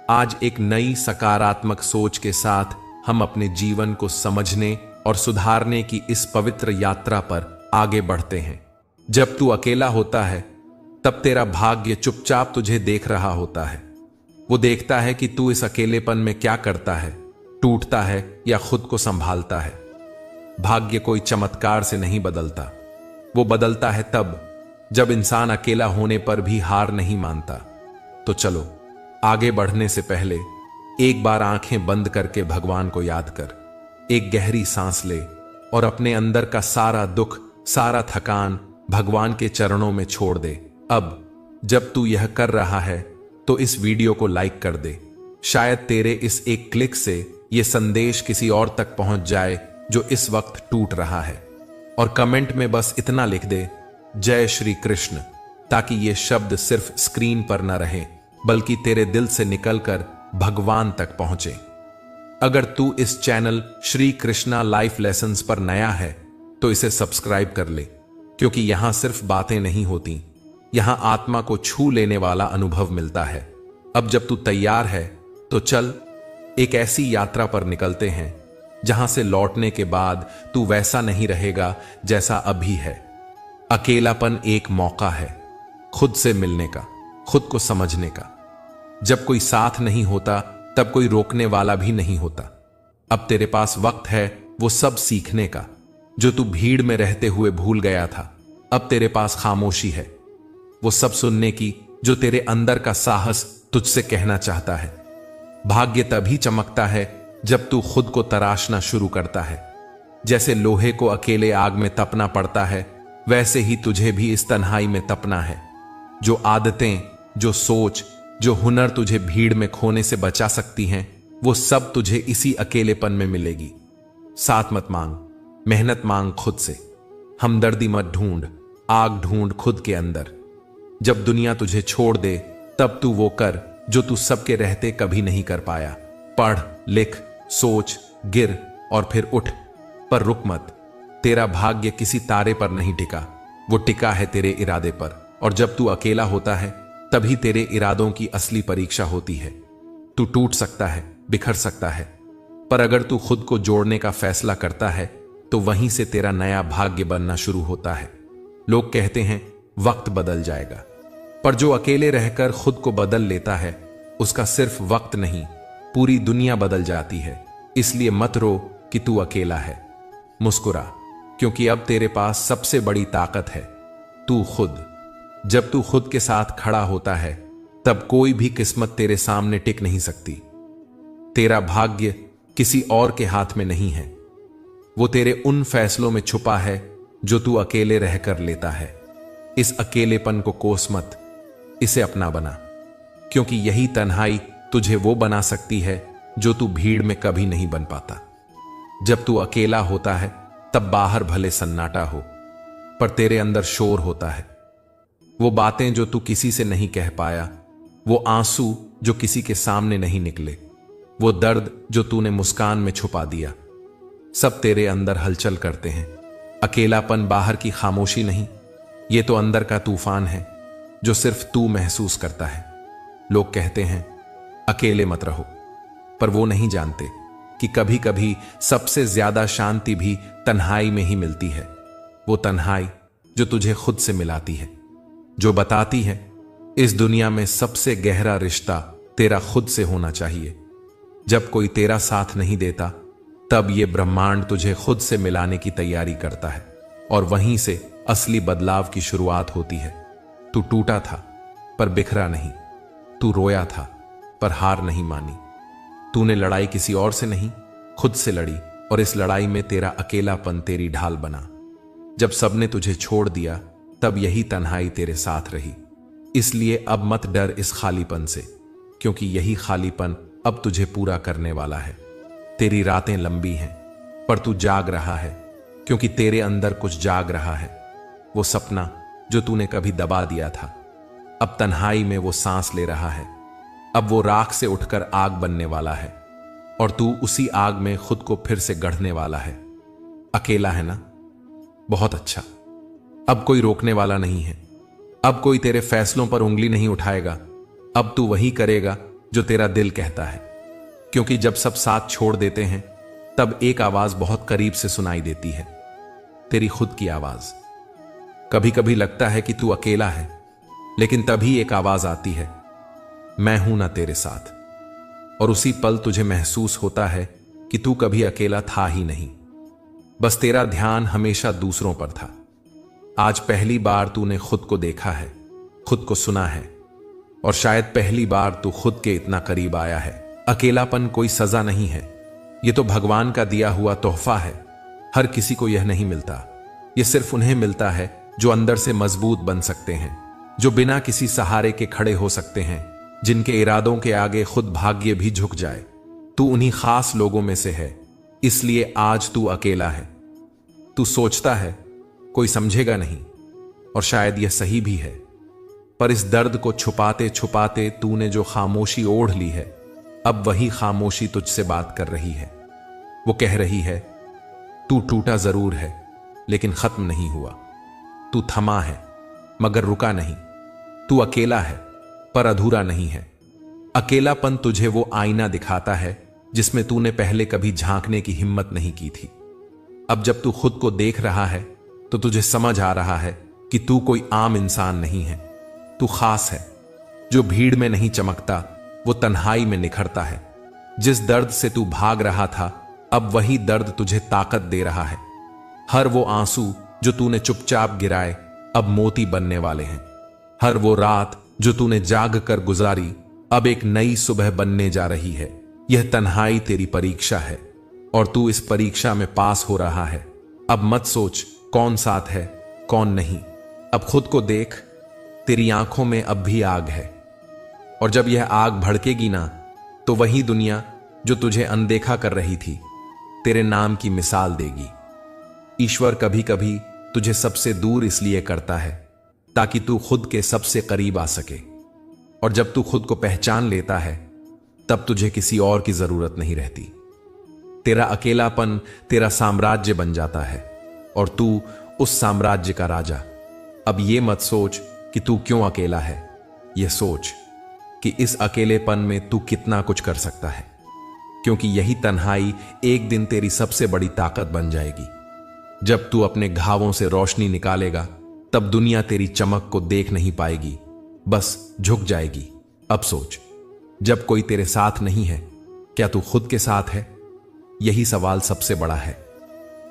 आज एक नई सकारात्मक सोच के साथ हम अपने जीवन को समझने और सुधारने की इस पवित्र यात्रा पर आगे बढ़ते हैं। जब तू अकेला होता है तब तेरा भाग्य चुपचाप तुझे देख रहा होता है। वो देखता है कि तू इस अकेलेपन में क्या करता है, टूटता है या खुद को संभालता है। भाग्य कोई चमत्कार से नहीं बदलता, वो बदलता है तब जब इंसान अकेला होने पर भी हार नहीं मानता। तो चलो, आगे बढ़ने से पहले एक बार आंखें बंद करके भगवान को याद कर, एक गहरी सांस ले और अपने अंदर का सारा दुख, सारा थकान भगवान के चरणों में छोड़ दे। अब जब तू यह कर रहा है तो इस वीडियो को लाइक कर दे। शायद तेरे इस एक क्लिक से यह संदेश किसी और तक पहुंच जाए जो इस वक्त टूट रहा है। और कमेंट में बस इतना लिख दे, जय श्री कृष्ण, ताकि ये शब्द सिर्फ स्क्रीन पर न रहे बल्कि तेरे दिल से निकलकर भगवान तक पहुंचे। अगर तू इस channel Shri Krishna life lessons पर नया है तो इसे सब्सक्राइब कर ले, क्योंकि यहां सिर्फ बातें नहीं होती, यहां आत्मा को छू लेने वाला अनुभव मिलता है। अब जब तू तैयार है तो चल, एक ऐसी यात्रा पर निकलते हैं जहां से लौटने के बाद तू वैसा नहीं रहेगा जैसा अभी है। अकेलापन एक मौका है खुद से मिलने का, खुद को समझने का। जब कोई साथ नहीं होता तब कोई रोकने वाला भी नहीं होता। अब तेरे पास वक्त है वो सब सीखने का जो तू भीड़ में रहते हुए भूल गया था। अब तेरे पास खामोशी है वो सब सुनने की जो तेरे अंदर का साहस तुझसे कहना चाहता है। भाग्य तभी चमकता है जब तू खुद को तराशना शुरू करता है। जैसे लोहे को अकेले आग में तपना पड़ता है, वैसे ही तुझे भी इस तन्हाई में तपना है। जो आदतें, जो सोच, जो हुनर तुझे भीड़ में खोने से बचा सकती हैं, वो सब तुझे इसी अकेलेपन में मिलेगी। साथ मत मांग, मेहनत मांग खुद से। हमदर्दी मत ढूंढ, आग ढूंढ खुद के अंदर। जब दुनिया तुझे छोड़ दे तब तू वो कर जो तू सबके रहते कभी नहीं कर पाया। पढ़, लिख, सोच, गिर और फिर उठ, पर रुक मत। तेरा भाग्य किसी तारे पर नहीं टिका, वो टिका है तेरे इरादे पर। और जब तू अकेला होता है तभी तेरे इरादों की असली परीक्षा होती है। तू टूट सकता है, बिखर सकता है, पर अगर तू खुद को जोड़ने का फैसला करता है तो वहीं से तेरा नया भाग्य बनना शुरू होता है। लोग कहते हैं वक्त बदल जाएगा, पर जो अकेले रहकर खुद को बदल लेता है उसका सिर्फ वक्त नहीं, पूरी दुनिया बदल जाती है। इसलिए मत रो कि तू अकेला है, मुस्कुरा, क्योंकि अब तेरे पास सबसे बड़ी ताकत है, तू खुद। जब तू खुद के साथ खड़ा होता है तब कोई भी किस्मत तेरे सामने टिक नहीं सकती। तेरा भाग्य किसी और के हाथ में नहीं है, वो तेरे उन फैसलों में छुपा है जो तू अकेले रहकर लेता है। इस अकेलेपन को कोस मत, इसे अपना बना, क्योंकि यही तन्हाई तुझे वो बना सकती है जो तू भीड़ में कभी नहीं बन पाता। जब तू अकेला होता है तब बाहर भले सन्नाटा हो, पर तेरे अंदर शोर होता है। वो बातें जो तू किसी से नहीं कह पाया, वो आंसू जो किसी के सामने नहीं निकले, वो दर्द जो तूने मुस्कान में छुपा दिया, सब तेरे अंदर हलचल करते हैं। अकेलापन बाहर की खामोशी नहीं, ये तो अंदर का तूफान है जो सिर्फ तू महसूस करता है। लोग कहते हैं अकेले मत रहो, पर वो नहीं जानते कि कभी कभी सबसे ज्यादा शांति भी तन्हाई में ही मिलती है। वो तन्हाई जो तुझे खुद से मिलाती है, जो बताती है इस दुनिया में सबसे गहरा रिश्ता तेरा खुद से होना चाहिए। जब कोई तेरा साथ नहीं देता तब ये ब्रह्मांड तुझे खुद से मिलाने की तैयारी करता है, और वहीं से असली बदलाव की शुरुआत होती है। तू टूटा था पर बिखरा नहीं, तू रोया था पर हार नहीं मानी। तूने लड़ाई किसी और से नहीं, खुद से लड़ी, और इस लड़ाई में तेरा अकेलापन तेरी ढाल बना। जब सबने तुझे छोड़ दिया तब यही तन्हाई तेरे साथ रही। इसलिए अब मत डर इस खालीपन से, क्योंकि यही खालीपन अब तुझे पूरा करने वाला है। तेरी रातें लंबी हैं, पर तू जाग रहा है, क्योंकि तेरे अंदर कुछ जाग रहा है। वो सपना जो तूने कभी दबा दिया था, अब तन्हाई में वो सांस ले रहा है। अब वो राख से उठकर आग बनने वाला है, और तू उसी आग में खुद को फिर से गढ़ने वाला है। अकेला है ना? बहुत अच्छा। अब कोई रोकने वाला नहीं है, अब कोई तेरे फैसलों पर उंगली नहीं उठाएगा। अब तू वही करेगा जो तेरा दिल कहता है, क्योंकि जब सब साथ छोड़ देते हैं तब एक आवाज बहुत करीब से सुनाई देती है, तेरी खुद की आवाज। कभी कभी लगता है कि तू अकेला है, लेकिन तभी एक आवाज आती है, मैं हूं ना तेरे साथ। और उसी पल तुझे महसूस होता है कि तू कभी अकेला था ही नहीं, बस तेरा ध्यान हमेशा दूसरों पर था। आज पहली बार तूने खुद को देखा है, खुद को सुना है, और शायद पहली बार तू खुद के इतना करीब आया है। अकेलापन कोई सजा नहीं है, यह तो भगवान का दिया हुआ तोहफा है। हर किसी को यह नहीं मिलता, यह सिर्फ उन्हें मिलता है जो अंदर से मजबूत बन सकते हैं, जो बिना किसी सहारे के खड़े हो सकते हैं, जिनके इरादों के आगे खुद भाग्य भी झुक जाए। तू उन्हीं खास लोगों में से है, इसलिए आज तू अकेला है। तू सोचता है कोई समझेगा नहीं, और शायद यह सही भी है, पर इस दर्द को छुपाते छुपाते तूने जो खामोशी ओढ़ ली है, अब वही खामोशी तुझसे बात कर रही है। वो कह रही है, तू टूटा जरूर है लेकिन खत्म नहीं हुआ। तू थमा है मगर रुका नहीं। तू अकेला है पर अधूरा नहीं है। अकेलापन तुझे वो आईना दिखाता है जिसमें तूने पहले कभी झांकने की हिम्मत नहीं की थी। अब जब तू खुद को देख रहा है तो तुझे समझ आ रहा है कि तू कोई आम इंसान नहीं है। तू खास है, जो भीड़ में नहीं चमकता, वो तन्हाई में निखरता है। जिस दर्द से तू भाग रहा था, अब वही दर्द तुझे ताकत दे रहा है। हर वो आंसू जो तूने चुपचाप गिराए, अब मोती बनने वाले हैं। हर वो रात जो तूने जाग कर गुजारी, अब एक नई सुबह बनने जा रही है। यह तन्हाई तेरी परीक्षा है, और तू इस परीक्षा में पास हो रहा है। अब मत सोच कौन साथ है कौन नहीं। अब खुद को देख, तेरी आंखों में अब भी आग है, और जब यह आग भड़केगी ना, तो वही दुनिया जो तुझे अनदेखा कर रही थी, तेरे नाम की मिसाल देगी। ईश्वर कभी कभी तुझे सबसे दूर इसलिए करता है ताकि तू खुद के सबसे करीब आ सके, और जब तू खुद को पहचान लेता है तब तुझे किसी और की जरूरत नहीं रहती। तेरा अकेलापन तेरा साम्राज्य बन जाता है, और तू उस साम्राज्य का राजा। अब ये मत सोच कि तू क्यों अकेला है, यह सोच कि इस अकेलेपन में तू कितना कुछ कर सकता है, क्योंकि यही तन्हाई एक दिन तेरी सबसे बड़ी ताकत बन जाएगी। जब तू अपने घावों से रोशनी निकालेगा, तब दुनिया तेरी चमक को देख नहीं पाएगी, बस झुक जाएगी। अब सोच, जब कोई तेरे साथ नहीं है, क्या तू खुद के साथ है? यही सवाल सबसे बड़ा है,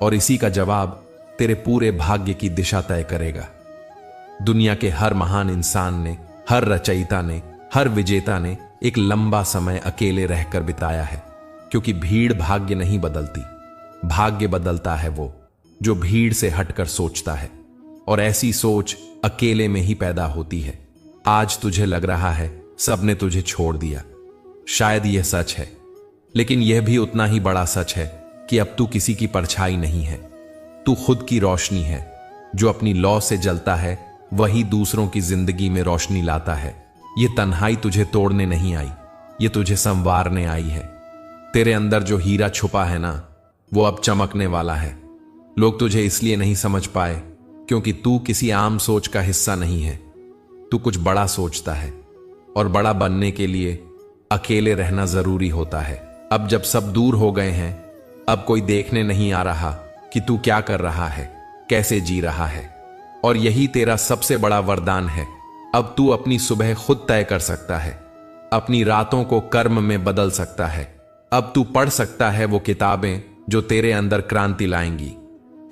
और इसी का जवाब तेरे पूरे भाग्य की दिशा तय करेगा। दुनिया के हर महान इंसान ने, हर रचयिता ने, हर विजेता ने एक लंबा समय अकेले रहकर बिताया है, क्योंकि भीड़ भाग्य नहीं बदलती। भाग्य बदलता है वो जो भीड़ से हटकर सोचता है, और ऐसी सोच अकेले में ही पैदा होती है। आज तुझे लग रहा है सबने तुझे छोड़ दिया, शायद यह सच है, लेकिन यह भी उतना ही बड़ा सच है कि अब तू किसी की परछाई नहीं है। तू खुद की रोशनी है। जो अपनी लौ से जलता है वही दूसरों की जिंदगी में रोशनी लाता है। यह तन्हाई तुझे तोड़ने नहीं आई, यह तुझे संवारने आई है। तेरे अंदर जो हीरा छुपा है ना, वो अब चमकने वाला है। लोग तुझे इसलिए नहीं समझ पाए क्योंकि तू किसी आम सोच का हिस्सा नहीं है। तू कुछ बड़ा सोचता है, और बड़ा बनने के लिए अकेले रहना जरूरी होता है। अब जब सब दूर हो गए हैं, अब कोई देखने नहीं आ रहा कि तू क्या कर रहा है, कैसे जी रहा है, और यही तेरा सबसे बड़ा वरदान है। अब तू अपनी सुबह खुद तय कर सकता है, अपनी रातों को कर्म में बदल सकता है। अब तू पढ़ सकता है वो किताबें जो तेरे अंदर क्रांति लाएंगी।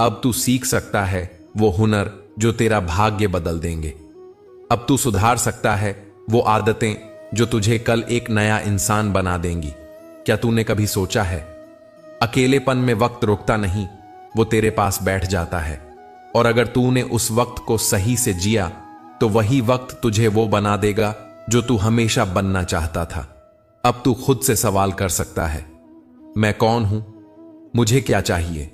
अब तू सीख सकता है वो हुनर जो तेरा भाग्य बदल देंगे। अब तू सुधार सकता है वो आदतें जो तुझे कल एक नया इंसान बना देंगी। क्या तूने कभी सोचा है, अकेलेपन में वक्त रुकता नहीं, वो तेरे पास बैठ जाता है, और अगर तूने उस वक्त को सही से जिया तो वही वक्त तुझे वो बना देगा जो तू हमेशा बनना चाहता था। अब तू खुद से सवाल कर सकता है, मैं कौन हूं, मुझे क्या चाहिए,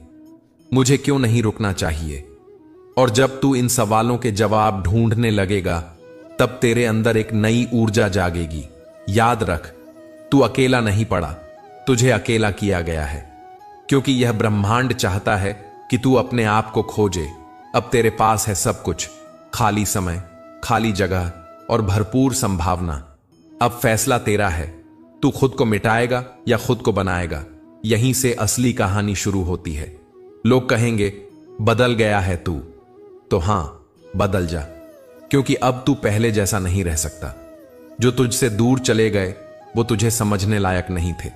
मुझे क्यों नहीं रुकना चाहिए। और जब तू इन सवालों के जवाब ढूंढने लगेगा, तब तेरे अंदर एक नई ऊर्जा जागेगी। याद रख, तू अकेला नहीं पड़ा, तुझे अकेला किया गया है, क्योंकि यह ब्रह्मांड चाहता है कि तू अपने आप को खोजे। अब तेरे पास है सब कुछ, खाली समय, खाली जगह और भरपूर संभावना। अब फैसला तेरा है तू खुद को मिटाएगा या खुद को बनाएगा, यहीं से असली कहानी शुरू होती है। लोग कहेंगे बदल गया है तू, तो हां, बदल जा, क्योंकि अब तू पहले जैसा नहीं रह सकता। जो तुझसे दूर चले गए वो तुझे समझने लायक नहीं थे,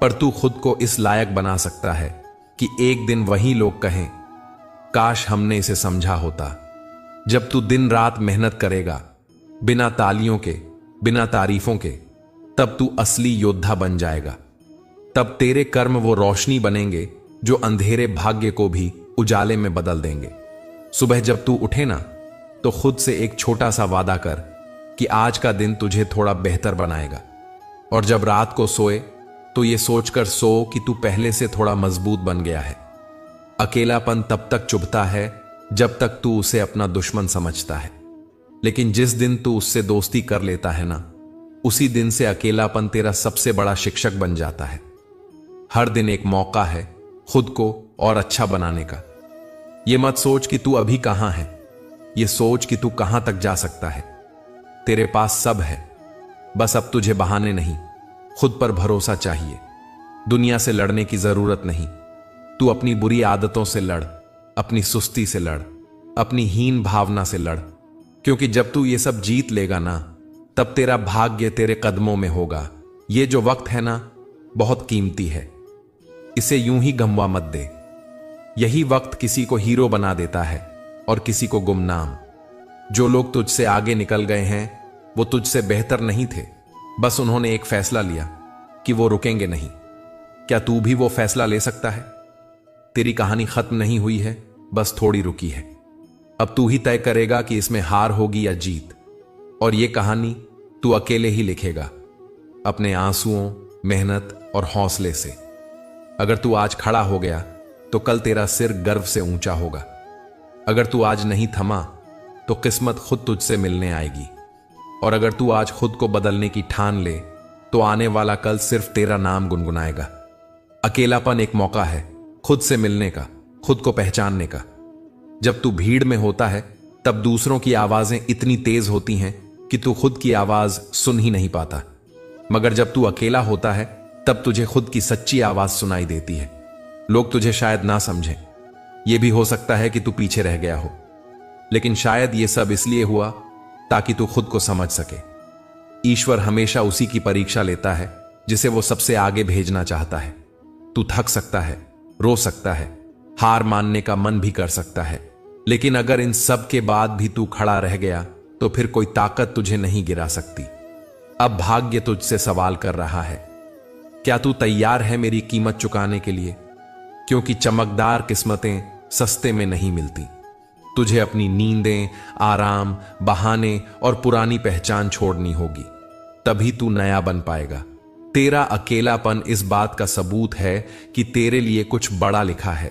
पर तू खुद को इस लायक बना सकता है कि एक दिन वही लोग कहें काश हमने इसे समझा होता। जब तू दिन रात मेहनत करेगा, बिना तालियों के, बिना तारीफों के, तब तू असली योद्धा बन जाएगा। तब तेरे कर्म वो रोशनी बनेंगे जो अंधेरे भाग्य को भी उजाले में बदल देंगे। सुबह जब तू उठे ना, तो खुद से एक छोटा सा वादा कर कि आज का दिन तुझे थोड़ा बेहतर बनाएगा। और जब रात को सोए तो ये सोचकर सो कि तू पहले से थोड़ा मजबूत बन गया है। अकेलापन तब तक चुभता है जब तक तू उसे अपना दुश्मन समझता है, लेकिन जिस दिन तू उससे दोस्ती कर लेता है ना, उसी दिन से अकेलापन तेरा सबसे बड़ा शिक्षक बन जाता है। हर दिन एक मौका है खुद को और अच्छा बनाने का। ये मत सोच कि तू अभी कहां है, ये सोच कि तू कहां तक जा सकता है। तेरे पास सब है, बस अब तुझे बहाने नहीं, खुद पर भरोसा चाहिए। दुनिया से लड़ने की जरूरत नहीं। तू अपनी बुरी आदतों से लड़, अपनी सुस्ती से लड़, अपनी हीन भावना से लड़, क्योंकि जब तू ये सब जीत लेगा ना, तब तेरा भाग्य तेरे कदमों में होगा। ये जो वक्त है ना, बहुत कीमती है, इसे यूं ही गंवा मत दे। यही वक्त किसी को हीरो बना देता है और किसी को गुमनाम। जो लोग तुझसे आगे निकल गए हैं वो तुझसे बेहतर नहीं थे, बस उन्होंने एक फैसला लिया कि वो रुकेंगे नहीं। क्या तू भी वो फैसला ले सकता है? तेरी कहानी खत्म नहीं हुई है, बस थोड़ी रुकी है। अब तू ही तय करेगा कि इसमें हार होगी या जीत, और ये कहानी तू अकेले ही लिखेगा, अपने आंसुओं, मेहनत और हौसले से। अगर तू आज खड़ा हो गया तो कल तेरा सिर गर्व से ऊंचा होगा। अगर तू आज नहीं थमा तो किस्मत खुद तुझसे मिलने आएगी। और अगर तू आज खुद को बदलने की ठान ले तो आने वाला कल सिर्फ तेरा नाम गुनगुनाएगा। अकेलापन एक मौका है खुद से मिलने का, खुद को पहचानने का। जब तू भीड़ में होता है तब दूसरों की आवाजें इतनी तेज होती हैं कि तू खुद की आवाज सुन ही नहीं पाता, मगर जब तू अकेला होता है तब तुझे खुद की सच्ची आवाज सुनाई देती है। लोग तुझे शायद ना समझें, यह भी हो सकता है कि तू पीछे रह गया हो, लेकिन शायद यह सब इसलिए हुआ ताकि तू खुद को समझ सके। ईश्वर हमेशा उसी की परीक्षा लेता है जिसे वो सबसे आगे भेजना चाहता है। तू थक सकता है, रो सकता है, हार मानने का मन भी कर सकता है, लेकिन अगर इन सब के बाद भी तू खड़ा रह गया तो फिर कोई ताकत तुझे नहीं गिरा सकती। अब भाग्य तुझसे सवाल कर रहा है, क्या तू तैयार है मेरी कीमत चुकाने के लिए? क्योंकि चमकदार किस्मतें सस्ते में नहीं मिलती। तुझे अपनी नींदें, आराम, बहाने और पुरानी पहचान छोड़नी होगी, तभी तू नया बन पाएगा। तेरा अकेलापन इस बात का सबूत है कि तेरे लिए कुछ बड़ा लिखा है।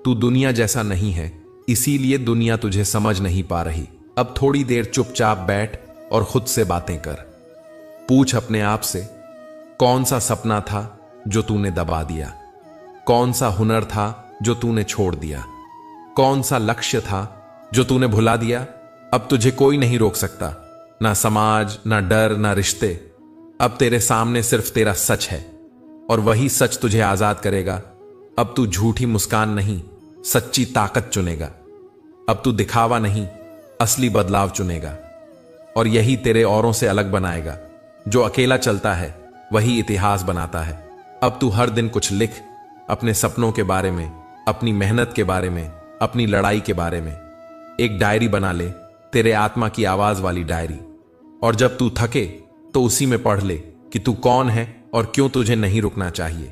तू दुनिया जैसा नहीं है, इसीलिए दुनिया तुझे समझ नहीं पा रही। अब थोड़ी देर चुपचाप बैठ और खुद से बातें कर। पूछ अपने आप से, कौन सा सपना था जो तूने दबा दिया? कौन सा हुनर था जो तूने छोड़ दिया? कौन सा लक्ष्य था जो तूने भुला दिया? अब तुझे कोई नहीं रोक सकता, ना समाज, ना डर, ना रिश्ते। अब तेरे सामने सिर्फ तेरा सच है, और वही सच तुझे आजाद करेगा। अब तू झूठी मुस्कान नहीं, सच्ची ताकत चुनेगा। अब तू दिखावा नहीं, असली बदलाव चुनेगा, और यही तेरे औरों से अलग बनाएगा। जो अकेला चलता है वही इतिहास बनाता है। अब तू हर दिन कुछ लिख, अपने सपनों के बारे में, अपनी मेहनत के बारे में, अपनी लड़ाई के बारे में। एक डायरी बना ले, तेरे आत्मा की आवाज वाली डायरी, और जब तू थके तो उसी में पढ़ ले कि तू कौन है और क्यों तुझे नहीं रुकना चाहिए।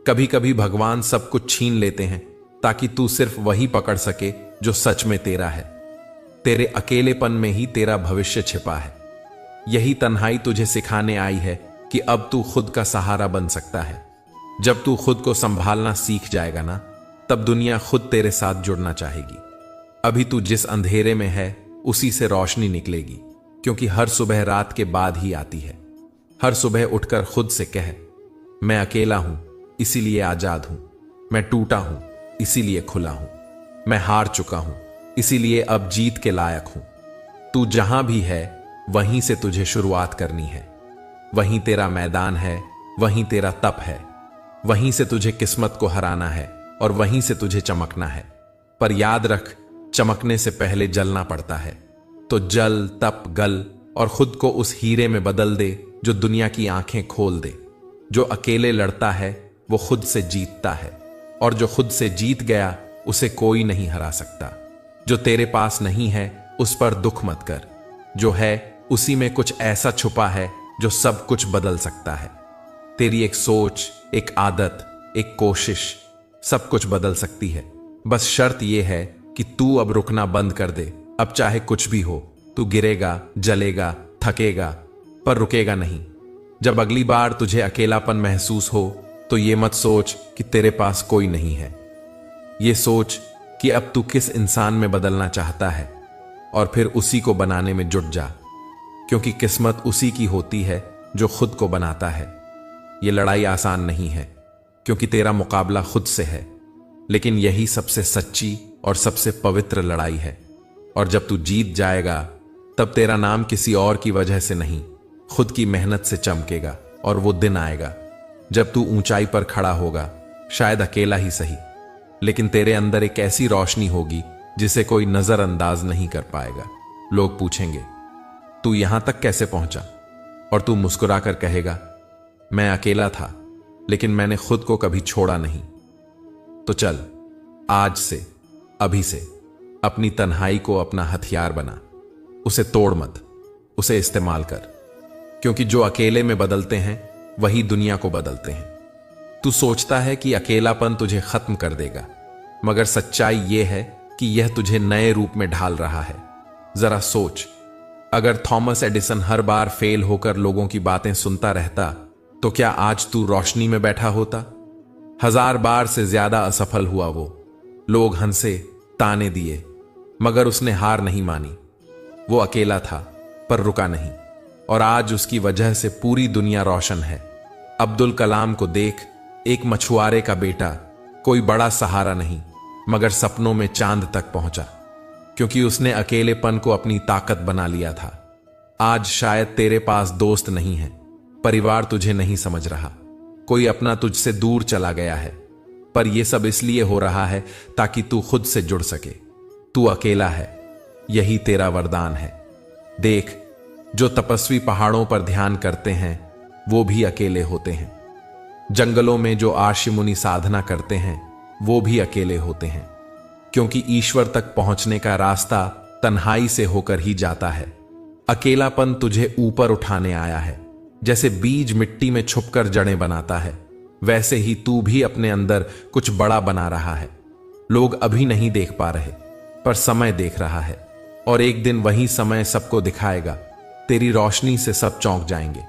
कभी कभी भगवान सब कुछ छीन लेते हैं ताकि तू सिर्फ वही पकड़ सके जो सच में तेरा है। तेरे अकेलेपन में ही तेरा भविष्य छिपा है। यही तन्हाई तुझे सिखाने आई है कि अब तू खुद का सहारा बन सकता है। जब तू खुद को संभालना सीख जाएगा ना, तब दुनिया खुद तेरे साथ जुड़ना चाहेगी। अभी तू जिस अंधेरे में है उसी से रोशनी निकलेगी, क्योंकि हर सुबह रात के बाद ही आती है। हर सुबह उठकर खुद से कह, मैं अकेला हूं इसीलिए आजाद हूं, मैं टूटा हूं इसीलिए खुला हूं, मैं हार चुका हूं इसीलिए अब जीत के लायक हूं। तू जहां भी है वहीं से तुझे शुरुआत करनी है। वहीं तेरा मैदान है, वहीं तेरा तप है। वहीं से तुझे किस्मत को हराना है और वहीं से तुझे चमकना है। पर याद रख, चमकने से पहले जलना पड़ता है। तो जल, तप, गल और खुद को उस हीरे में बदल दे जो दुनिया की आंखें खोल दे। जो अकेले लड़ता है वो खुद से जीतता है, और जो खुद से जीत गया उसे कोई नहीं हरा सकता। जो तेरे पास नहीं है उस पर दुख मत कर। जो है उसी में कुछ ऐसा छुपा है जो सब कुछ बदल सकता है। तेरी एक सोच, एक आदत, एक कोशिश सब कुछ बदल सकती है। बस शर्त यह है कि तू अब रुकना बंद कर दे। अब चाहे कुछ भी हो, तू गिरेगा, जलेगा, थकेगा, पर रुकेगा नहीं। जब अगली बार तुझे अकेलापन महसूस हो तो ये मत सोच कि तेरे पास कोई नहीं है। ये सोच कि अब तू किस इंसान में बदलना चाहता है और फिर उसी को बनाने में जुट जा, क्योंकि किस्मत उसी की होती है जो खुद को बनाता है। ये लड़ाई आसान नहीं है क्योंकि तेरा मुकाबला खुद से है, लेकिन यही सबसे सच्ची और सबसे पवित्र लड़ाई है। और जब तू जीत जाएगा तब तेरा नाम किसी और की वजह से नहीं, खुद की मेहनत से चमकेगा। और वो दिन आएगा जब तू ऊंचाई पर खड़ा होगा, शायद अकेला ही सही, लेकिन तेरे अंदर एक ऐसी रोशनी होगी जिसे कोई नजरअंदाज नहीं कर पाएगा। लोग पूछेंगे, तू यहां तक कैसे पहुंचा? और तू मुस्कुराकर कहेगा, मैं अकेला था लेकिन मैंने खुद को कभी छोड़ा नहीं। तो चल, आज से, अभी से अपनी तन्हाई को अपना हथियार बना। उसे तोड़ मत, उसे इस्तेमाल कर, क्योंकि जो अकेले में बदलते हैं वही दुनिया को बदलते हैं। तू सोचता है कि अकेलापन तुझे खत्म कर देगा, मगर सच्चाई यह है कि यह तुझे नए रूप में ढाल रहा है। जरा सोच, अगर थॉमस एडिसन हर बार फेल होकर लोगों की बातें सुनता रहता तो क्या आज तू रोशनी में बैठा होता? 1000 बार से ज्यादा असफल हुआ वो। लोग हंसे, ताने दिए, मगर उसने हार नहीं मानी। वो अकेला था पर रुका नहीं, और आज उसकी वजह से पूरी दुनिया रोशन है। अब्दुल कलाम को देख, एक मछुआरे का बेटा, कोई बड़ा सहारा नहीं, मगर सपनों में चांद तक पहुंचा, क्योंकि उसने अकेलेपन को अपनी ताकत बना लिया था। आज शायद तेरे पास दोस्त नहीं है, परिवार तुझे नहीं समझ रहा, कोई अपना तुझसे दूर चला गया है, पर यह सब इसलिए हो रहा है ताकि तू खुद से जुड़ सके। तू अकेला है, यही तेरा वरदान है। देख, जो तपस्वी पहाड़ों पर ध्यान करते हैं वो भी अकेले होते हैं। जंगलों में जो आर्षि मुनि साधना करते हैं वो भी अकेले होते हैं, क्योंकि ईश्वर तक पहुंचने का रास्ता तन्हाई से होकर ही जाता है। अकेलापन तुझे ऊपर उठाने आया है। जैसे बीज मिट्टी में छुपकर जड़ें बनाता है, वैसे ही तू भी अपने अंदर कुछ बड़ा बना रहा है। लोग अभी नहीं देख पा रहे, पर समय देख रहा है, और एक दिन वही समय सबको दिखाएगा। तेरी रोशनी से सब चौंक जाएंगे।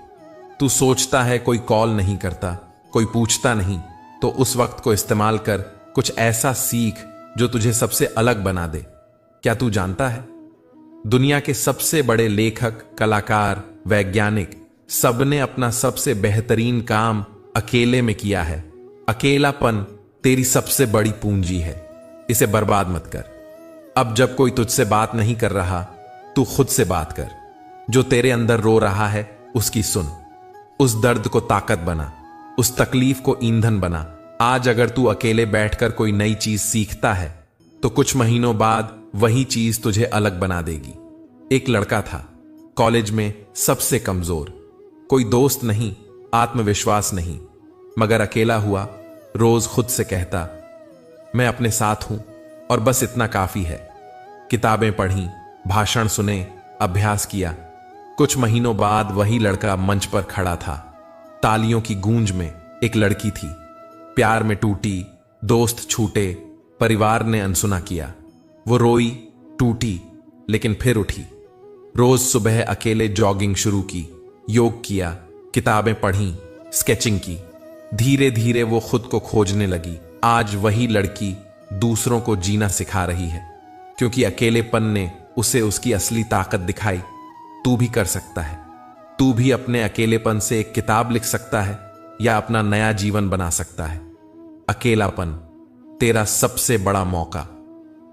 तू सोचता है कोई कॉल नहीं करता, कोई पूछता नहीं, तो उस वक्त को इस्तेमाल कर कुछ ऐसा सीख जो तुझे सबसे अलग बना दे। क्या तू जानता है, दुनिया के सबसे बड़े लेखक, कलाकार, वैज्ञानिक सबने अपना सबसे बेहतरीन काम अकेले में किया है। अकेलापन तेरी सबसे बड़ी पूंजी है, इसे बर्बाद मत कर। अब जब कोई तुझसे बात नहीं कर रहा, तू खुद से बात कर। जो तेरे अंदर रो रहा है उसकी सुन, उस दर्द को ताकत बना, उस तकलीफ को ईंधन बना। आज अगर तू अकेले बैठकर कोई नई चीज सीखता है तो कुछ महीनों बाद वही चीज तुझे अलग बना देगी। एक लड़का था, कॉलेज में सबसे कमजोर, कोई दोस्त नहीं, आत्मविश्वास नहीं, मगर अकेला हुआ। रोज खुद से कहता, मैं अपने साथ हूं और बस इतना काफी है। किताबें पढ़ी, भाषण सुने, अभ्यास किया। कुछ महीनों बाद वही लड़का मंच पर खड़ा था। तालियों की गूंज में एक लड़की थी, प्यार में टूटी, दोस्त छूटे, परिवार ने अनसुना किया। वो रोई, टूटी, लेकिन फिर उठी। रोज सुबह अकेले जॉगिंग शुरू की, योग किया, किताबें पढ़ी, स्केचिंग की। धीरे धीरे वो खुद को खोजने लगी। आज वही लड़की दूसरों को जीना सिखा रही है, क्योंकि अकेलेपन ने उसे उसकी असली ताकत दिखाई। तू भी कर सकता है। तू भी अपने अकेलेपन से एक किताब लिख सकता है या अपना नया जीवन बना सकता है। अकेलापन तेरा सबसे बड़ा मौका।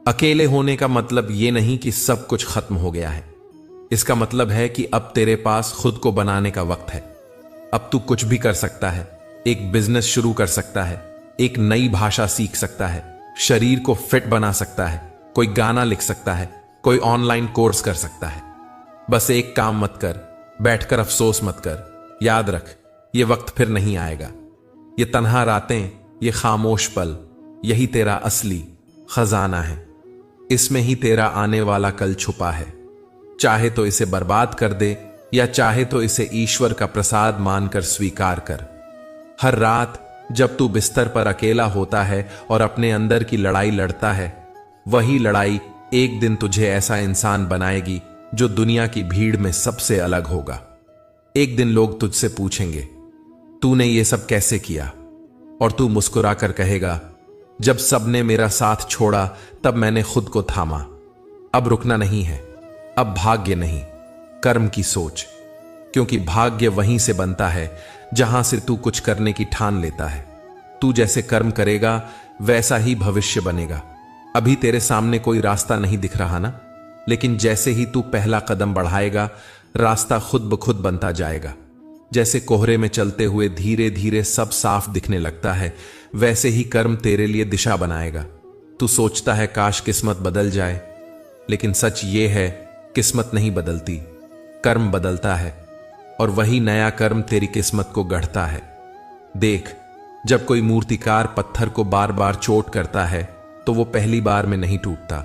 अकेले होने का मतलब यह नहीं कि सब कुछ खत्म हो गया है। इसका मतलब है कि अब तेरे पास खुद को बनाने का वक्त है। अब तू कुछ भी कर सकता है। एक बिजनेस शुरू कर सकता है, एक नई भाषा सीख सकता है, शरीर को फिट बना सकता है, कोई गाना लिख सकता है, कोई ऑनलाइन कोर्स कर सकता है। बस एक काम मत कर, बैठकर अफसोस मत कर। याद रख, ये वक्त फिर नहीं आएगा। ये तन्हा रातें, ये खामोश पल, यही तेरा असली खजाना है। इसमें ही तेरा आने वाला कल छुपा है। चाहे तो इसे बर्बाद कर दे या चाहे तो इसे ईश्वर का प्रसाद मानकर स्वीकार कर। हर रात जब तू बिस्तर पर अकेला होता है और अपने अंदर की लड़ाई लड़ता है, वही लड़ाई एक दिन तुझे ऐसा इंसान बनाएगी जो दुनिया की भीड़ में सबसे अलग होगा। एक दिन लोग तुझसे पूछेंगे, तूने ये सब कैसे किया? और तू मुस्कुराकर कहेगा, जब सबने मेरा साथ छोड़ा तब मैंने खुद को थामा। अब रुकना नहीं है, अब भाग्य नहीं, कर्म की सोच। क्योंकि भाग्य वहीं से बनता है जहां से तू कुछ करने की ठान लेता है। तू जैसे कर्म करेगा वैसा ही भविष्य बनेगा। अभी तेरे सामने कोई रास्ता नहीं दिख रहा ना, लेकिन जैसे ही तू पहला कदम बढ़ाएगा, रास्ता खुद ब खुद बनता जाएगा। जैसे कोहरे में चलते हुए धीरे धीरे सब साफ दिखने लगता है, वैसे ही कर्म तेरे लिए दिशा बनाएगा। तू सोचता है काश किस्मत बदल जाए, लेकिन सच ये है, किस्मत नहीं बदलती, कर्म बदलता है। और वही नया कर्म तेरी किस्मत को गढ़ता है। देख, जब कोई मूर्तिकार पत्थर को बार बार चोट करता है तो वो पहली बार में नहीं टूटता,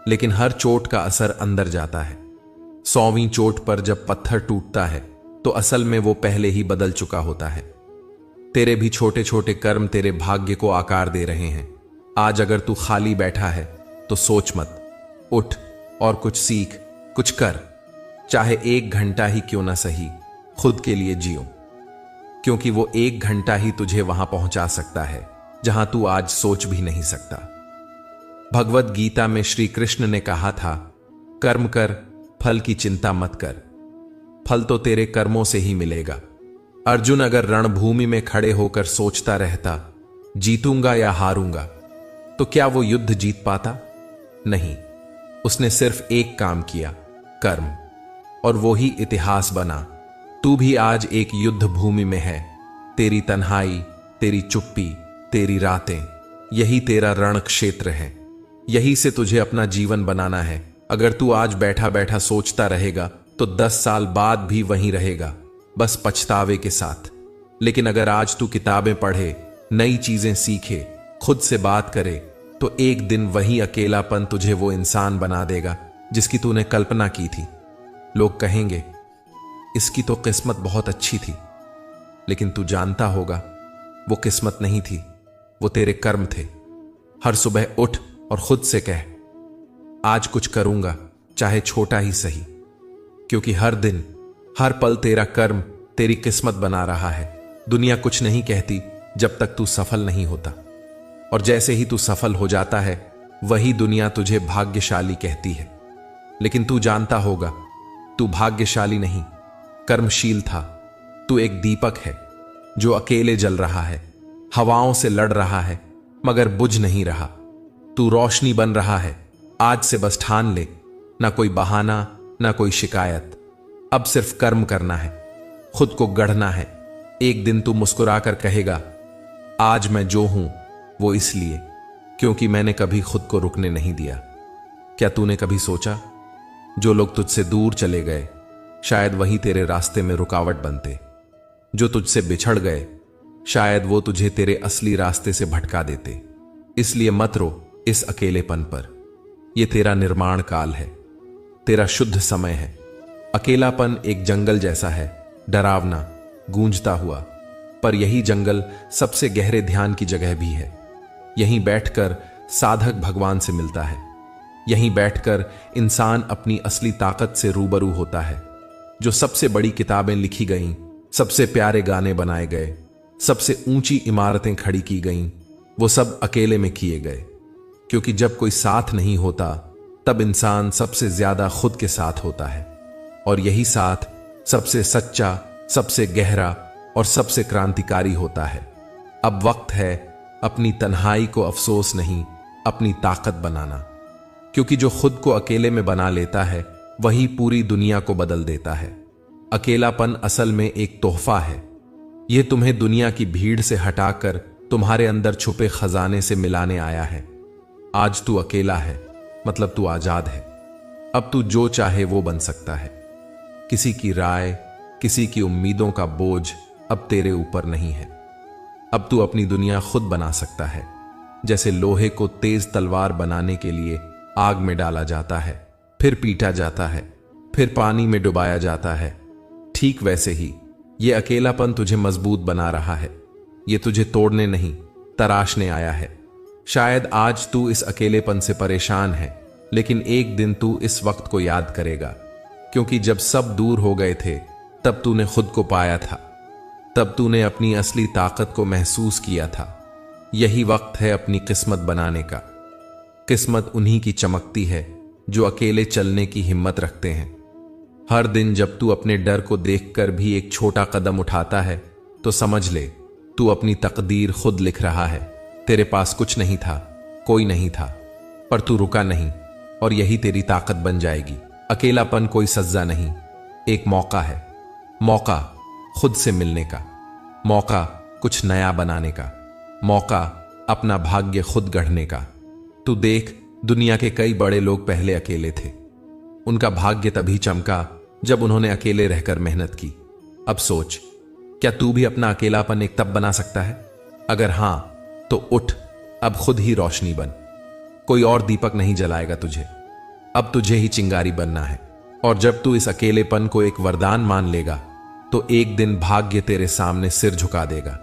लेकिन हर चोट का असर अंदर जाता है। 100वीं चोट पर जब पत्थर टूटता है तो असल में वो पहले ही बदल चुका होता है। तेरे भी छोटे छोटे कर्म तेरे भाग्य को आकार दे रहे हैं। आज अगर तू खाली बैठा है तो सोच मत, उठ और कुछ सीख, कुछ कर। चाहे 1 घंटा ही क्यों ना सही, खुद के लिए जियो, क्योंकि वो 1 घंटा ही तुझे वहां पहुंचा सकता है जहां तू आज सोच भी नहीं सकता। भगवत गीता में श्री कृष्ण ने कहा था, कर्म कर, फल की चिंता मत कर, फल तो तेरे कर्मों से ही मिलेगा। अर्जुन अगर रणभूमि में खड़े होकर सोचता रहता, जीतूंगा या हारूंगा, तो क्या वो युद्ध जीत पाता? नहीं, उसने सिर्फ एक काम किया, कर्म, और वो ही इतिहास बना। तू भी आज एक युद्ध भूमि में है। तेरी तन्हाई, तेरी चुप्पी, तेरी रातें, यही तेरा रण क्षेत्र है। यही से तुझे अपना जीवन बनाना है। अगर तू आज बैठा बैठा सोचता रहेगा तो 10 साल बाद भी वहीं रहेगा, बस पछतावे के साथ। लेकिन अगर आज तू किताबें पढ़े, नई चीजें सीखे, खुद से बात करे, तो एक दिन वही अकेलापन तुझे वो इंसान बना देगा जिसकी तूने कल्पना की थी। लोग कहेंगे, इसकी तो किस्मत बहुत अच्छी थी, लेकिन तू जानता होगा वो किस्मत नहीं थी, वो तेरे कर्म थे। हर सुबह उठ और खुद से कह, आज कुछ करूंगा, चाहे छोटा ही सही, क्योंकि हर दिन, हर पल तेरा कर्म तेरी किस्मत बना रहा है। दुनिया कुछ नहीं कहती जब तक तू सफल नहीं होता, और जैसे ही तू सफल हो जाता है, वही दुनिया तुझे भाग्यशाली कहती है। लेकिन तू जानता होगा, तू भाग्यशाली नहीं, कर्मशील था। तू एक दीपक है जो अकेले जल रहा है, हवाओं से लड़ रहा है, मगर बुझ नहीं रहा। तू रोशनी बन रहा है। आज से बस ठान ले, ना कोई बहाना, ना कोई शिकायत। अब सिर्फ कर्म करना है, खुद को गढ़ना है। एक दिन तू मुस्कुराकर कहेगा, आज मैं जो हूं वो इसलिए क्योंकि मैंने कभी खुद को रुकने नहीं दिया। क्या तूने कभी सोचा, जो लोग तुझसे दूर चले गए, शायद वही तेरे रास्ते में रुकावट बनते। जो तुझसे बिछड़ गए, शायद वो तुझे तेरे असली रास्ते से भटका देते। इसलिए मत रो इस अकेलेपन पर। यह तेरा निर्माण काल है, तेरा शुद्ध समय है। अकेलापन एक जंगल जैसा है, डरावना, गूंजता हुआ, पर यही जंगल सबसे गहरे ध्यान की जगह भी है। यहीं बैठकर साधक भगवान से मिलता है। यहीं बैठकर इंसान अपनी असली ताकत से रूबरू होता है। जो सबसे बड़ी किताबें लिखी गईं, सबसे प्यारे गाने बनाए गए, सबसे ऊंची इमारतें खड़ी की गईं, वो सब अकेले में किए गए। क्योंकि जब कोई साथ नहीं होता, तब इंसान सबसे ज्यादा खुद के साथ होता है। और यही साथ सबसे सच्चा, सबसे गहरा और सबसे क्रांतिकारी होता है। अब वक्त है अपनी तन्हाई को अफसोस नहीं, अपनी ताकत बनाना। क्योंकि जो खुद को अकेले में बना लेता है, वही पूरी दुनिया को बदल देता है। अकेलापन असल में एक तोहफा है, ये तुम्हें दुनिया की भीड़ से हटाकर तुम्हारे अंदर छुपे खजाने से मिलाने आया है। आज तू अकेला है, मतलब तू आजाद है। अब तू जो चाहे वो बन सकता है। किसी की राय, किसी की उम्मीदों का बोझ अब तेरे ऊपर नहीं है। अब तू अपनी दुनिया खुद बना सकता है। जैसे लोहे को तेज तलवार बनाने के लिए आग में डाला जाता है, फिर पीटा जाता है, फिर पानी में डुबाया जाता है, ठीक वैसे ही ये अकेलापन तुझे मजबूत बना रहा है। ये तुझे तोड़ने नहीं, तराशने आया है। शायद आज तू इस अकेलेपन से परेशान है, लेकिन एक दिन तू इस वक्त को याद करेगा, क्योंकि जब सब दूर हो गए थे तब तूने खुद को पाया था। तब तूने अपनी असली ताकत को महसूस किया था। यही वक्त है अपनी किस्मत बनाने का। किस्मत उन्हीं की चमकती है जो अकेले चलने की हिम्मत रखते हैं। हर दिन जब तू अपने डर को देखकर भी एक छोटा कदम उठाता है, तो समझ ले तू अपनी तकदीर खुद लिख रहा है। तेरे पास कुछ नहीं था, कोई नहीं था, पर तू रुका नहीं, और यही तेरी ताकत बन जाएगी। अकेलापन कोई सज्जा नहीं, एक मौका है। मौका खुद से मिलने का, मौका कुछ नया बनाने का, मौका अपना भाग्य खुद गढ़ने का। तू देख, दुनिया के कई बड़े लोग पहले अकेले थे। उनका भाग्य तभी चमका जब उन्होंने अकेले रहकर मेहनत की। अब सोच, क्या तू भी अपना अकेलापन एक तब बना सकता है? अगर हां, तो उठ, अब खुद ही रोशनी बन। कोई और दीपक नहीं जलाएगा तुझे, अब तुझे ही चिंगारी बनना है। और जब तू इस अकेलेपन को एक वरदान मान लेगा, तो एक दिन भाग्य तेरे सामने सिर झुका देगा।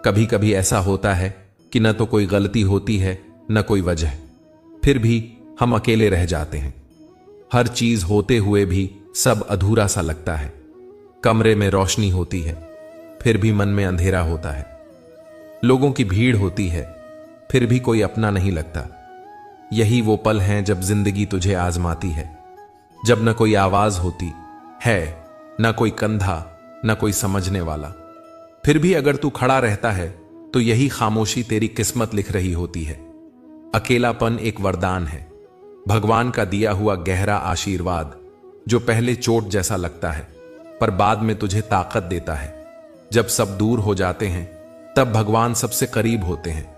कभी कभी ऐसा होता है कि न तो कोई गलती होती है, न कोई वजह, फिर भी हम अकेले रह जाते हैं। हर चीज होते हुए भी सब अधूरा सा लगता है। कमरे में रोशनी होती है, फिर भी मन में अंधेरा होता है। लोगों की भीड़ होती है, फिर भी कोई अपना नहीं लगता। यही वो पल हैं जब जिंदगी तुझे आजमाती है, जब न कोई आवाज होती है, न कोई कंधा, न कोई समझने वाला। फिर भी अगर तू खड़ा रहता है, तो यही खामोशी तेरी किस्मत लिख रही होती है। अकेलापन एक वरदान है, भगवान का दिया हुआ गहरा आशीर्वाद, जो पहले चोट जैसा लगता है, पर बाद में तुझे ताकत देता है। जब सब दूर हो जाते हैं, तब भगवान सबसे करीब होते हैं,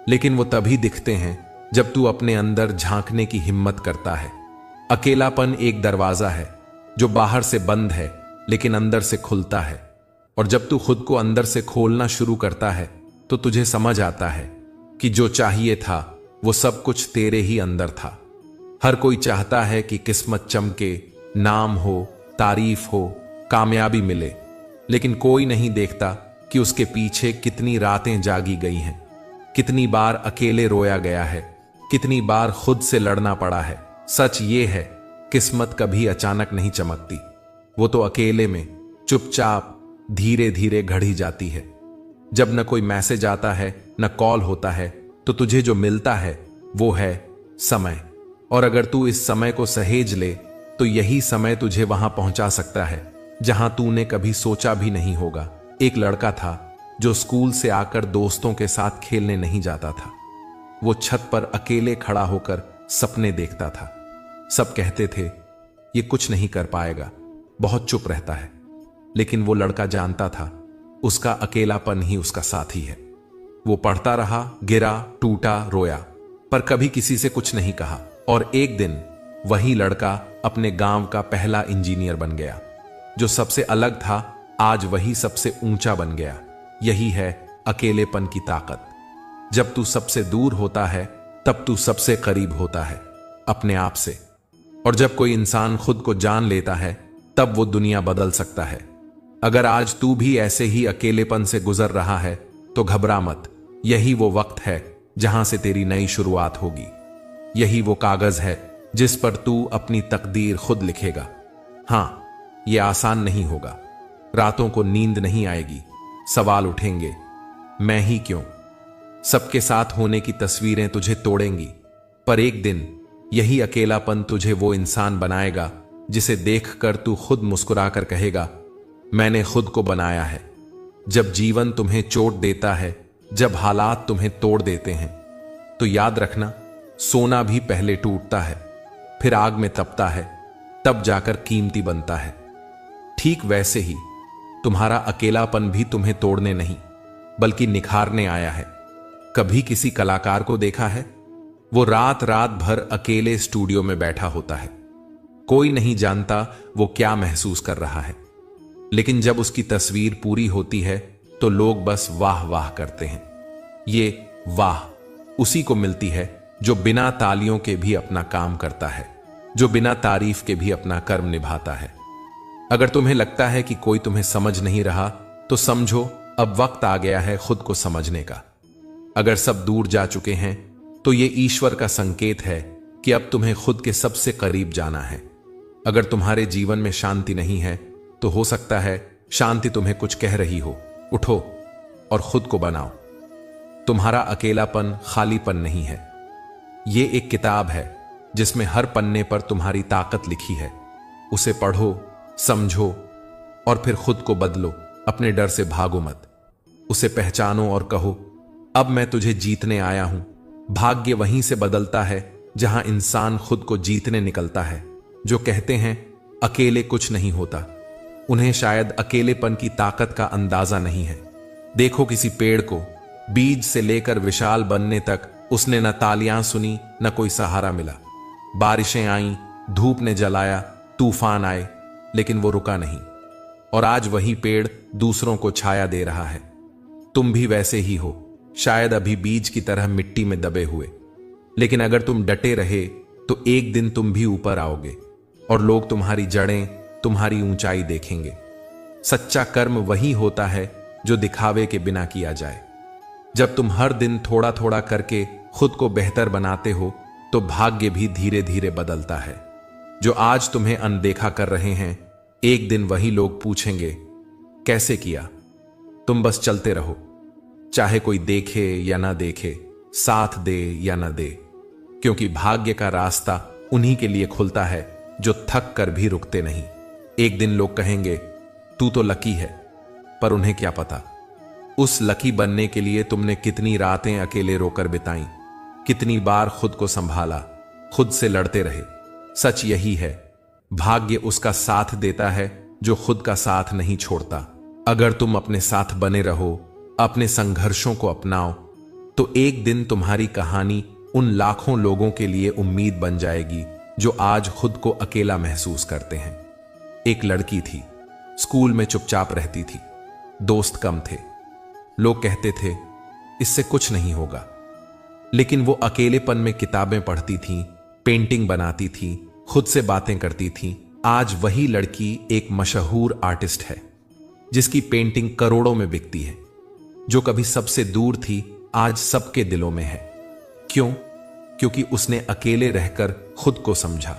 लेकिन वो तभी दिखते हैं जब तू अपने अंदर झांकने की हिम्मत करता है। अकेलापन एक दरवाजा है जो बाहर से बंद है, लेकिन अंदर से खुलता है। और जब तू खुद को अंदर से खोलना शुरू करता है, तो तुझे समझ आता है कि जो चाहिए था वो सब कुछ तेरे ही अंदर था। हर कोई चाहता है कि किस्मत चमके, नाम हो, तारीफ हो, कामयाबी मिले, लेकिन कोई नहीं देखता कि उसके पीछे कितनी रातें जागी गई हैं, कितनी बार अकेले रोया गया है, कितनी बार खुद से लड़ना पड़ा है। सच ये है, किस्मत कभी अचानक नहीं चमकती, वो तो अकेले में चुपचाप धीरे धीरे घड़ी जाती है। जब न कोई मैसेज आता है, न कॉल होता है, तो तुझे जो मिलता है वो है समय। और अगर तू इस समय को सहेज ले, तो यही समय तुझे वहां पहुंचा सकता है जहां तूने कभी सोचा भी नहीं होगा। एक लड़का था जो स्कूल से आकर दोस्तों के साथ खेलने नहीं जाता था। वो छत पर अकेले खड़ा होकर सपने देखता था। सब कहते थे ये कुछ नहीं कर पाएगा, बहुत चुप रहता है, लेकिन वो लड़का जानता था उसका अकेलापन ही उसका साथी है। वो पढ़ता रहा, गिरा, टूटा, रोया, पर कभी किसी से कुछ नहीं कहा। और एक दिन वही लड़का अपने गांव का पहला इंजीनियर बन गया। जो सबसे अलग था, आज वही सबसे ऊंचा बन गया। यही है अकेलेपन की ताकत। जब तू सबसे दूर होता है, तब तू सबसे करीब होता है अपने आप से। और जब कोई इंसान खुद को जान लेता है, तब वो दुनिया बदल सकता है। अगर आज तू भी ऐसे ही अकेलेपन से गुजर रहा है, तो घबरा मत। यही वो वक्त है जहां से तेरी नई शुरुआत होगी। यही वो कागज है जिस पर तू अपनी तकदीर खुद लिखेगा। हां, यह आसान नहीं होगा। रातों को नींद नहीं आएगी, सवाल उठेंगे, मैं ही क्यों? सबके साथ होने की तस्वीरें तुझे तोड़ेंगी, पर एक दिन यही अकेलापन तुझे वो इंसान बनाएगा जिसे देखकर तू खुद मुस्कुराकर कहेगा, मैंने खुद को बनाया है। जब जीवन तुम्हें चोट देता है, जब हालात तुम्हें तोड़ देते हैं, तो याद रखना, सोना भी पहले टूटता है, फिर आग में तपता है, तब जाकर कीमती बनता है। ठीक वैसे ही तुम्हारा अकेलापन भी तुम्हें तोड़ने नहीं बल्कि निखारने आया है। कभी किसी कलाकार को देखा है? वो रात रात भर अकेले स्टूडियो में बैठा होता है। कोई नहीं जानता वो क्या महसूस कर रहा है, लेकिन जब उसकी तस्वीर पूरी होती है तो लोग बस वाह वाह करते हैं। ये वाह उसी को मिलती है जो बिना तालियों के भी अपना काम करता है, जो बिना तारीफ के भी अपना कर्म निभाता है। अगर तुम्हें लगता है कि कोई तुम्हें समझ नहीं रहा तो समझो अब वक्त आ गया है खुद को समझने का। अगर सब दूर जा चुके हैं तो ये ईश्वर का संकेत है कि अब तुम्हें खुद के सबसे करीब जाना है। अगर तुम्हारे जीवन में शांति नहीं है तो हो सकता है शांति तुम्हें कुछ कह रही हो। उठो और खुद को बनाओ। तुम्हारा अकेलापन खालीपन नहीं है। ये एक किताब है जिसमें हर पन्ने पर तुम्हारी ताकत लिखी है। उसे पढ़ो, समझो और फिर खुद को बदलो। अपने डर से भागो मत, उसे पहचानो और कहो अब मैं तुझे जीतने आया हूं। भाग्य वहीं से बदलता है जहां इंसान खुद को जीतने निकलता है। जो कहते हैं अकेले कुछ नहीं होता, उन्हें शायद अकेलेपन की ताकत का अंदाजा नहीं है। देखो किसी पेड़ को, बीज से लेकर विशाल बनने तक उसने न तालियां सुनी न कोई सहारा मिला। बारिशें आईं, धूप ने जलाया, तूफान आए, लेकिन वो रुका नहीं। और आज वही पेड़ दूसरों को छाया दे रहा है। तुम भी वैसे ही हो, शायद अभी बीज की तरह मिट्टी में दबे हुए, लेकिन अगर तुम डटे रहे तो एक दिन तुम भी ऊपर आओगे और लोग तुम्हारी जड़ें, तुम्हारी ऊंचाई देखेंगे। सच्चा कर्म वही होता है जो दिखावे के बिना किया जाए। जब तुम हर दिन थोड़ा थोड़ा करके खुद को बेहतर बनाते हो तो भाग्य भी धीरे धीरे बदलता है। जो आज तुम्हें अनदेखा कर रहे हैं, एक दिन वही लोग पूछेंगे कैसे किया। तुम बस चलते रहो, चाहे कोई देखे या ना देखे, साथ दे या ना दे, क्योंकि भाग्य का रास्ता उन्हीं के लिए खुलता है जो थक कर भी रुकते नहीं। एक दिन लोग कहेंगे तू तो लकी है, पर उन्हें क्या पता उस लकी बनने के लिए तुमने कितनी रातें अकेले रोकर बिताई, कितनी बार खुद को संभाला, खुद से लड़ते रहे। सच यही है, भाग्य उसका साथ देता है जो खुद का साथ नहीं छोड़ता। अगर तुम अपने साथ बने रहो, अपने संघर्षों को अपनाओ, तो एक दिन तुम्हारी कहानी उन लाखों लोगों के लिए उम्मीद बन जाएगी जो आज खुद को अकेला महसूस करते हैं। एक लड़की थी, स्कूल में चुपचाप रहती थी, दोस्त कम थे, लोग कहते थे इससे कुछ नहीं होगा, लेकिन वो अकेलेपन में किताबें पढ़ती थी, पेंटिंग बनाती थी, खुद से बातें करती थी। आज वही लड़की एक मशहूर आर्टिस्ट है जिसकी पेंटिंग करोड़ों में बिकती है। जो कभी सबसे दूर थी आज सबके दिलों में है। क्यों? क्योंकि उसने अकेले रहकर खुद को समझा।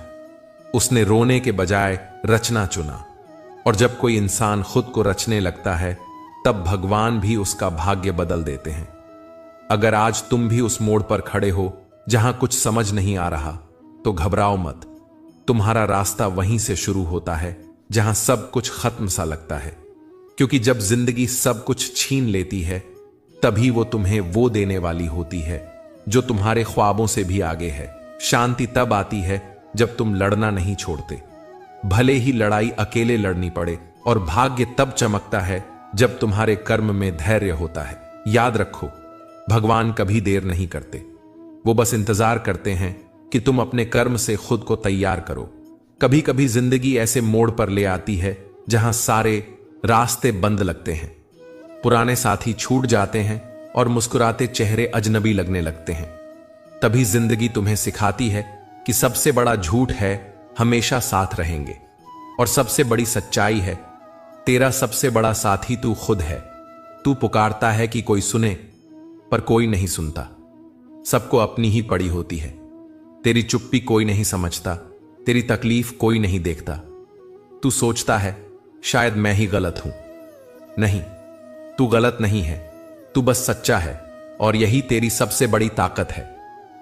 उसने रोने के बजाय रचना चुना। और जब कोई इंसान खुद को रचने लगता है तब भगवान भी उसका भाग्य बदल देते हैं। अगर आज तुम भी उस मोड़ पर खड़े हो जहां कुछ समझ नहीं आ रहा तो घबराओ मत। तुम्हारा रास्ता वहीं से शुरू होता है जहां सब कुछ खत्म सा लगता है, क्योंकि जब जिंदगी सब कुछ छीन लेती है तभी वो तुम्हें वो देने वाली होती है जो तुम्हारे ख्वाबों से भी आगे है। शांति तब आती है जब तुम लड़ना नहीं छोड़ते, भले ही लड़ाई अकेले लड़नी पड़े, और भाग्य तब चमकता है जब तुम्हारे कर्म में धैर्य होता है। याद रखो, भगवान कभी देर नहीं करते, वो बस इंतजार करते हैं कि तुम अपने कर्म से खुद को तैयार करो। कभी कभी जिंदगी ऐसे मोड़ पर ले आती है जहां सारे रास्ते बंद लगते हैं, पुराने साथी छूट जाते हैं और मुस्कुराते चेहरे अजनबी लगने लगते हैं। तभी जिंदगी तुम्हें सिखाती है कि सबसे बड़ा झूठ है हमेशा साथ रहेंगे, और सबसे बड़ी सच्चाई है तेरा सबसे बड़ा साथी तू खुद है। तू पुकारता है कि कोई सुने, पर कोई नहीं सुनता। सबको अपनी ही पड़ी होती है। तेरी चुप्पी कोई नहीं समझता, तेरी तकलीफ कोई नहीं देखता। तू सोचता है शायद मैं ही गलत हूं। नहीं, तू गलत नहीं है, तू बस सच्चा है, और यही तेरी सबसे बड़ी ताकत है।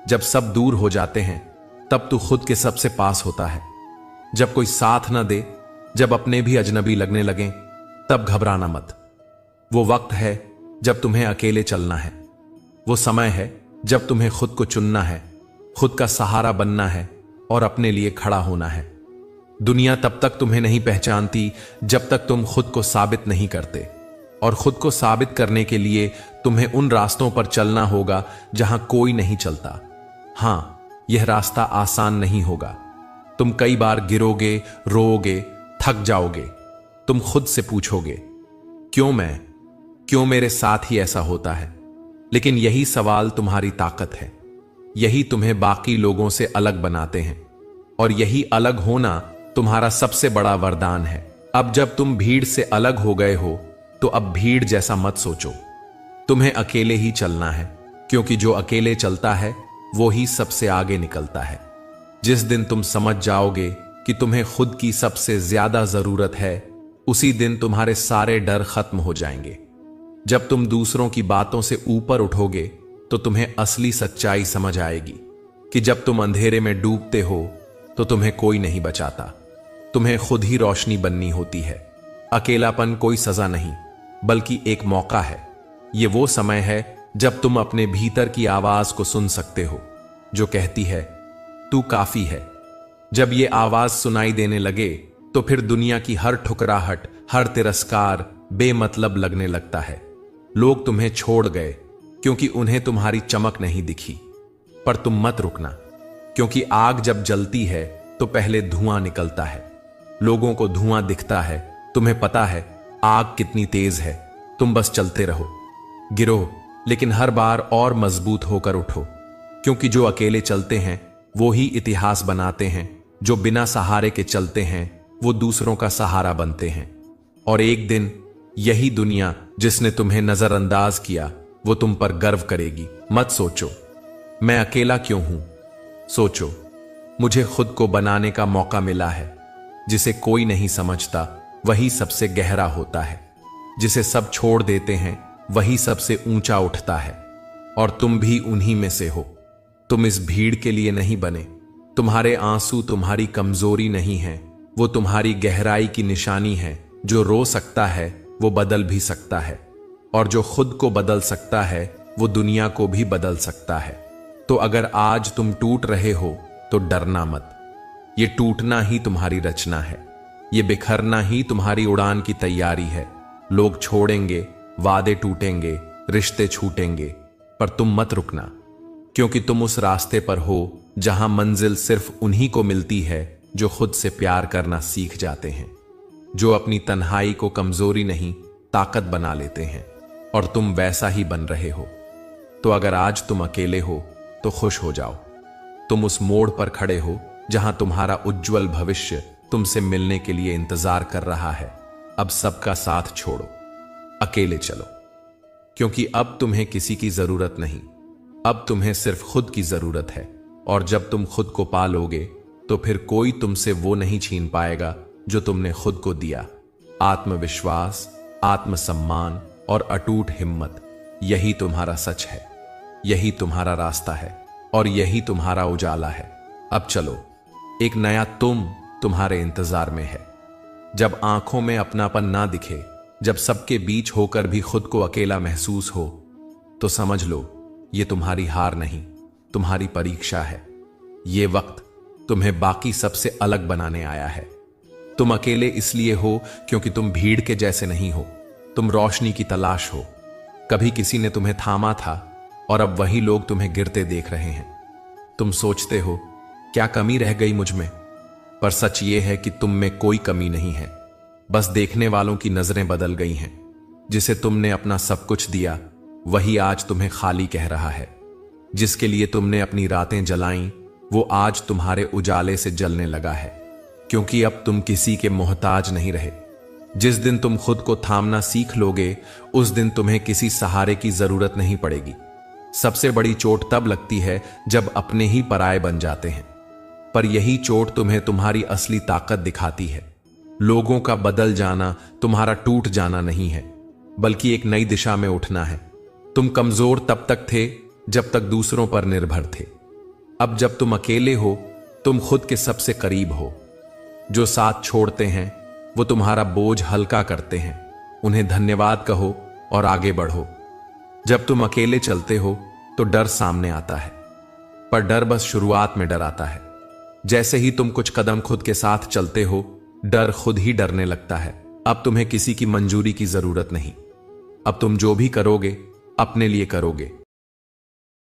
जब सब दूर हो जाते हैं तब तू खुद के सबसे पास होता है। जब कोई साथ ना दे, जब अपने भी अजनबी लगने लगें, तब घबराना मत। वो वक्त है जब तुम्हें अकेले चलना है। वो समय है जब तुम्हें खुद को चुनना है, खुद का सहारा बनना है और अपने लिए खड़ा होना है। दुनिया तब तक तुम्हें नहीं पहचानती जब तक तुम खुद को साबित नहीं करते, और खुद को साबित करने के लिए तुम्हें उन रास्तों पर चलना होगा जहां कोई नहीं चलता। हां, यह रास्ता आसान नहीं होगा। तुम कई बार गिरोगे, रोओगे, थक जाओगे। तुम खुद से पूछोगे, क्यों मैं, क्यों मेरे साथ ही ऐसा होता है? लेकिन यही सवाल तुम्हारी ताकत है। यही तुम्हें बाकी लोगों से अलग बनाते हैं, और यही अलग होना तुम्हारा सबसे बड़ा वरदान है। अब जब तुम भीड़ से अलग हो गए हो, तो अब भीड़ जैसा मत सोचो। तुम्हें अकेले ही चलना है, क्योंकि जो अकेले चलता है वो ही सबसे आगे निकलता है। जिस दिन तुम समझ जाओगे कि तुम्हें खुद की सबसे ज्यादा जरूरत है, उसी दिन तुम्हारे सारे डर खत्म हो जाएंगे। जब तुम दूसरों की बातों से ऊपर उठोगे, तो तुम्हें असली सच्चाई समझ आएगी कि जब तुम अंधेरे में डूबते हो तो तुम्हें कोई नहीं बचाता। तुम्हें खुद ही रोशनी बननी होती है। अकेलापन कोई सजा नहीं, बल्कि एक मौका है। यह वो समय है जब तुम अपने भीतर की आवाज को सुन सकते हो, जो कहती है तू काफी है। जब ये आवाज सुनाई देने लगे, तो फिर दुनिया की हर ठुकराहट, हर तिरस्कार बेमतलब लगने लगता है। लोग तुम्हें छोड़ गए क्योंकि उन्हें तुम्हारी चमक नहीं दिखी। पर तुम मत रुकना, क्योंकि आग जब जलती है तो पहले धुआं निकलता है। लोगों को धुआं दिखता है, तुम्हें पता है आग कितनी तेज है। तुम बस चलते रहो, गिरो, लेकिन हर बार और मजबूत होकर उठो, क्योंकि जो अकेले चलते हैं वो ही इतिहास बनाते हैं। जो बिना सहारे के चलते हैं वो दूसरों का सहारा बनते हैं। और एक दिन यही दुनिया जिसने तुम्हें नजरअंदाज किया, वो तुम पर गर्व करेगी। मत सोचो मैं अकेला क्यों हूं, सोचो मुझे खुद को बनाने का मौका मिला है। जिसे कोई नहीं समझता वही सबसे गहरा होता है। जिसे सब छोड़ देते हैं वही सबसे ऊंचा उठता है। और तुम भी उन्हीं में से हो। तुम इस भीड़ के लिए नहीं बने। तुम्हारे आंसू तुम्हारी कमजोरी नहीं है, वो तुम्हारी गहराई की निशानी है। जो रो सकता है वो बदल भी सकता है, और जो खुद को बदल सकता है वो दुनिया को भी बदल सकता है। तो अगर आज तुम टूट रहे हो तो डरना मत। ये टूटना ही तुम्हारी रचना है। ये बिखरना ही तुम्हारी उड़ान की तैयारी है। लोग छोड़ेंगे, वादे टूटेंगे, रिश्ते छूटेंगे, पर तुम मत रुकना, क्योंकि तुम उस रास्ते पर हो जहां मंजिल सिर्फ उन्हीं को मिलती है जो खुद से प्यार करना सीख जाते हैं, जो अपनी तन्हाई को कमजोरी नहीं ताकत बना लेते हैं। और तुम वैसा ही बन रहे हो। तो अगर आज तुम अकेले हो तो खुश हो जाओ। तुम उस मोड़ पर खड़े हो जहां तुम्हारा उज्जवल भविष्य तुमसे मिलने के लिए इंतजार कर रहा है। अब सबका साथ छोड़ो, अकेले चलो, क्योंकि अब तुम्हें किसी की जरूरत नहीं। अब तुम्हें सिर्फ खुद की जरूरत है। और जब तुम खुद को पा लोगे, तो फिर कोई तुमसे वो नहीं छीन पाएगा जो तुमने खुद को दिया। आत्मविश्वास, आत्मसम्मान और अटूट हिम्मत, यही तुम्हारा सच है, यही तुम्हारा रास्ता है, और यही तुम्हारा उजाला है। अब चलो, एक नया तुम तुम्हारे इंतजार में है। जब आंखों में अपनापन ना दिखे, जब सबके बीच होकर भी खुद को अकेला महसूस हो, तो समझ लो ये तुम्हारी हार नहीं, तुम्हारी परीक्षा है। ये वक्त तुम्हें बाकी सबसे अलग बनाने आया है। तुम अकेले इसलिए हो क्योंकि तुम भीड़ के जैसे नहीं हो। तुम रोशनी की तलाश हो। कभी किसी ने तुम्हें थामा था, और अब वही लोग तुम्हें गिरते देख रहे हैं। तुम सोचते हो क्या कमी रह गई मुझ में, पर सच ये है कि तुम में कोई कमी नहीं है। बस देखने वालों की नजरें बदल गई हैं। जिसे तुमने अपना सब कुछ दिया, वही आज तुम्हें खाली कह रहा है। जिसके लिए तुमने अपनी रातें जलाईं, वो आज तुम्हारे उजाले से जलने लगा है, क्योंकि अब तुम किसी के मोहताज नहीं रहे। जिस दिन तुम खुद को थामना सीख लोगे, उस दिन तुम्हें किसी सहारे की जरूरत नहीं पड़ेगी। सबसे बड़ी चोट तब लगती है जब अपने ही पराये बन जाते हैं, पर यही चोट तुम्हें तुम्हारी असली ताकत दिखाती है। लोगों का बदल जाना तुम्हारा टूट जाना नहीं है, बल्कि एक नई दिशा में उठना है। तुम कमजोर तब तक थे जब तक दूसरों पर निर्भर थे। अब जब तुम अकेले हो, तुम खुद के सबसे करीब हो। जो साथ छोड़ते हैं वो तुम्हारा बोझ हल्का करते हैं। उन्हें धन्यवाद कहो और आगे बढ़ो। जब तुम अकेले चलते हो तो डर सामने आता है, पर डर बस शुरुआत में डराता है। जैसे ही तुम कुछ कदम खुद के साथ चलते हो, डर खुद ही डरने लगता है। अब तुम्हें किसी की मंजूरी की जरूरत नहीं। अब तुम जो भी करोगे अपने लिए करोगे।